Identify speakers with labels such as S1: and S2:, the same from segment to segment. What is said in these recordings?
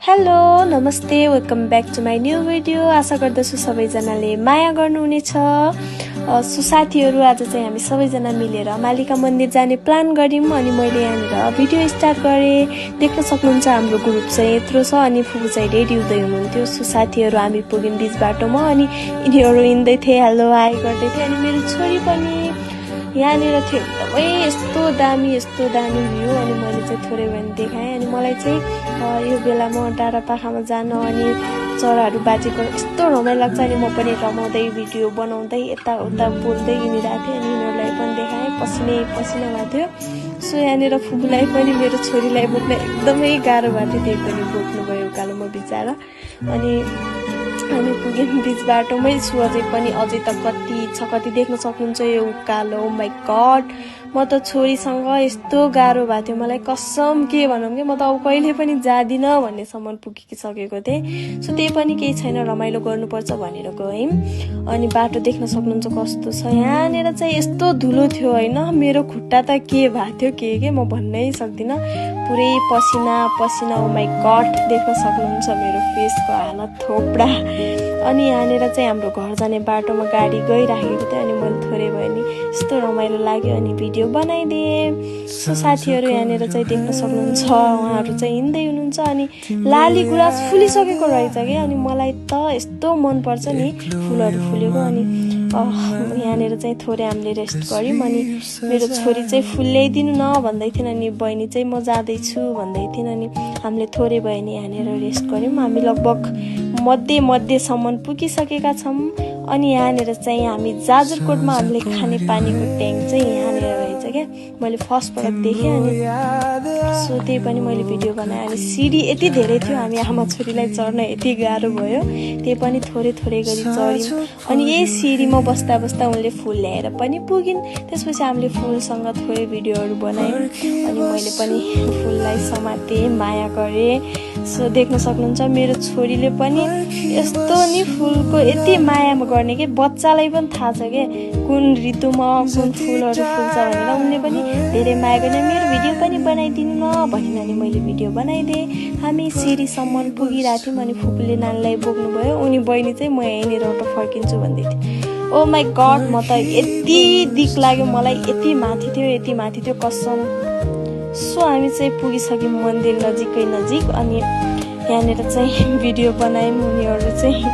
S1: Hello नमस्ते welcome back to my new video. आशा गर्दछु सबैजनाले माया गर्नुहुनेछ। सो साथीहरू आज चाहिँ हामी सबैजना मिलेर मालिका मन्दिर जाने प्लान गर्यौं अनि मैले यहाँनिर भिडियो स्टार्ट गरेँ। देख्न सक्नुहुन्छ हाम्रो ग्रुप चाहिँ यत्रो छ अनि फुपू चाहिँ रेडी हुँदै हुनुहुन्थ्यो। सो साथीहरू हामी पुग्यौं बीच बाटोमा अनि यिनीहरू हिँड्दै थिए, हेलो हाई गर्दै थिए अनि मेरो छोरी पनि यहाँनिर थियो। एकदमै यस्तो दामी भ्यू अनि मैले चाहिँ थोरै भए देखाएँ अनि मलाई चाहिँ यो बेलामा डाँडा पाखामा जान अनि चराहरू बाजेको यस्तो रमाइलो लाग्छ अनि म पनि रमाउँदै भिडियो बनाउँदै यताउता बोल्दै हिँडिरहेको थिएँ अनि यिनीहरूलाई पनि देखाएँ। पसिनै भएको थियो। सो यहाँनिर फुपूलाई पनि मेरो छोरीलाई बोक्न एकदमै गाह्रो भएको थियो, त्यही पनि बोक्नुभयो उकालोमा बिचरा। अनि हामी पुग्यौँ बीच बाटोमै छु अझै त कति देख्न सक्नुहुन्छ यो उकालो। ओ माई गड, म त छोरीसँग यस्तो गाह्रो भएको थियो मलाई कसम के भनौँ कि म त अब कहिले पनि जादिनँ भन्नेसम्म पुगिसकेको थिएँ। सो त्यही पनि केही छैन, रमाइलो गर्नुपर्छ भनेर गयौँ। अनि बाटो देख्न सक्नुहुन्छ कस्तो छ। यहाँनिर चाहिँ यस्तो धुलो थियो होइन, मेरो खुट्टा त के भएको थियो के म भन्नै सक्दिनँ। पुरै पसिना। ओ माई गड, देख्न सक्नुहुन्छ मेरो फेसको हालत थोपडा। अनि यहाँनिर चाहिँ हाम्रो घर जाने बाटोमा गाडी गइराखेको थियो अनि मैले थोरै भयो नि यस्तो रमाइलो लाग्यो अनि भिडियो बनाइदिएँ। सो साथीहरू यहाँनिर चाहिँ देख्न सक्नुहुन्छ उहाँहरू चाहिँ हिँड्दै हुनुहुन्छ अनि लाली गुराँस फुलिसकेको रहेछ कि अनि मलाई त यस्तो मनपर्छ नि फुलहरू फुलेको। अनि यहाँनिर चाहिँ थोरै हामीले रेस्ट गऱ्यौँ अनि मेरो छोरी चाहिँ फुल ल्याइदिनु न भन्दै थिइन् अनि बहिनी चाहिँ म जाँदैछु भन्दै थिइन् अनि हामीले थोरै भयो नि यहाँनिर रेस्ट गऱ्यौँ। हामी लगभग मध्यसम्म पुगिसकेका छौँ। अनि यहाँनिर चाहिँ हामी जाजरकोटमा हामीले खाने पानीको ट्याङ्क चाहिँ यहाँनिर रहेछ क्या, मैले फर्स्टपटक देखेँ। अनि सो त्यही पनि मैले भिडियो बनाएँ। अनि सिडी यति धेरै थियो, हामी आमा छोरीलाई चढ्न यति गाह्रो भयो, त्यही पनि थोरै गरी चढ्यौँ। अनि यही सिडीमा बस्दा उनले फुल ल्याएर पनि पुगिन्। त्यसपछि हामीले फुलसँग थोरै भिडियोहरू बनायौँ अनि मैले पनि फुललाई समातेँ, माया गरेँ। सो देख्न सक्नुहुन्छ मेरो छोरीले पनि यस्तो नि फुलको यति माया गर्ने कि बच्चालाई पनि थाहा छ कि कुन ऋतुमा कुन फुलहरू फुल्छ भनेर उनले पनि धेरै माया गर्ने। मेरो भिडियो पनि बनाइदिनु न भनिन् अनि मैले भिडियो बनाइदिएँ। हामी सिडीसम्म पुगिरहेको थियौँ अनि फुपूले नानीलाई बोक्नुभयो, उनी बहिनी चाहिँ म यहीँनिरबाट फर्किन्छु भन्दै थियो। ओ माई गड, म त यति दिक लाग्यो मलाई, यति माथि थियो कसम। सो हामी चाहिँ पुगिसक्यौँ मन्दिर नजिक अनि यहाँनिर चाहिँ भिडियो बनायौँ। उनीहरू चाहिँ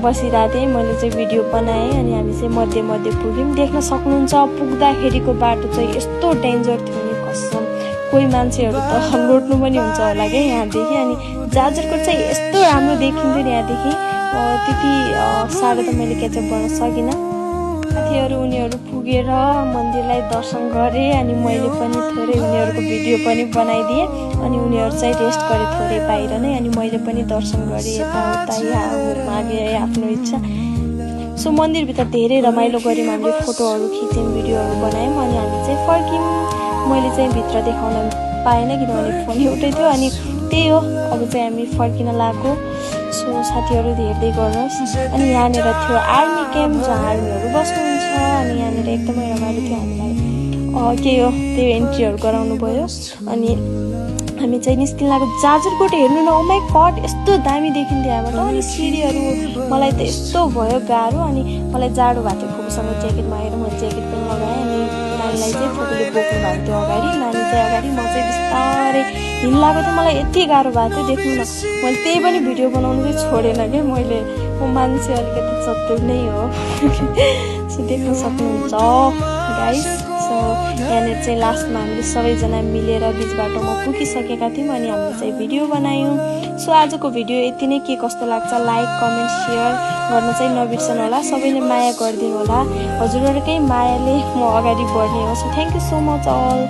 S1: बसिरहेको थिएँ, मैले चाहिँ भिडियो बनाएँ अनि हामी चाहिँ मध्य पुग्यौँ। देख्न सक्नुहुन्छ पुग्दाखेरिको बाटो चाहिँ यस्तो डेन्जर थियो नि कसम, कोही मान्छेहरू त लोट्नु पनि हुन्छ होला क्या यहाँदेखि। अनि जाजरकोट चाहिँ यस्तो राम्रो देखिन्थ्यो नि यहाँदेखि, त्यति साह्रो त मैले क्याचअप गर्न सकिनँ। साथीहरू उनीहरू पुगेर मन्दिरलाई दर्शन गरे अनि मैले पनि थोरै उनीहरूको भिडियो पनि बनाइदिएँ अनि उनीहरू चाहिँ रेस्ट गरे थोरै बाहिर नै अनि मैले पनि दर्शन गरेँ, यताउता यहाँ मागे आफ्नो इच्छा। सो मन्दिरभित्र धेरै रमाइलो गऱ्यौँ, हामीले फोटोहरू खिच्यौँ, भिडियोहरू बनायौँ अनि हामी चाहिँ फर्क्यौँ। मैले चाहिँ भित्र देखाउन पाएन किनभने फोन एउटै थियो अनि त्यही हो, अब चाहिँ हामी फर्किन लागेको। सो साथीहरू हेर्दै गर्नुहोस्। अनि यहाँनिर थियो आर्मी क्याम्प जहाँ आर्मीहरू बस्नुहुन्छ अनि यहाँनिर एकदमै रमाइलो थियो। हामीलाई के हो त्यो एन्ट्रीहरू गराउनु भयो अनि हामी चाहिँ निस्किन लाग्यो। जाजरकोट हेर्नु न, ओ माई गड यस्तो दामी देखिन्थ्यो यहाँबाट। अनि सिडीहरू मलाई त यस्तो भयो गाह्रो अनि मलाई जाडो भएको थियो। फुपूसँग ज्याकेट मागेर मैले ज्याकेट पनि लगाएँ अनि नानीलाई चाहिँ फुपूले बोक्नु भएको थियो अगाडि, नानी चाहिँ अगाडि, म चाहिँ बिस्तारै हिँड्लाको थियो। मलाई यति गाह्रो भएको थियो देख्नु न, मैले त्यही पनि भिडियो बनाउनु चाहिँ छोडेन कि म मान्छे अलिकति चतुर नै हो। सो देख्न सक्नुहुन्छ गाइस। सो यहाँनिर चाहिँ लास्टमा हामीले सबैजना मिलेर बीच बाटोमा पुगिसकेका थियौँ अनि हामीले चाहिँ भिडियो बनायौँ। सो आजको भिडियो यति नै, के कस्तो लाग्छ लाइक कमेन्ट सेयर गर्न चाहिँ नबिर्सनु होला। सबैले माया गरिदिनु होला, हजुरहरूकै मायाले म अगाडि बढ्ने हो। So thank you so much all.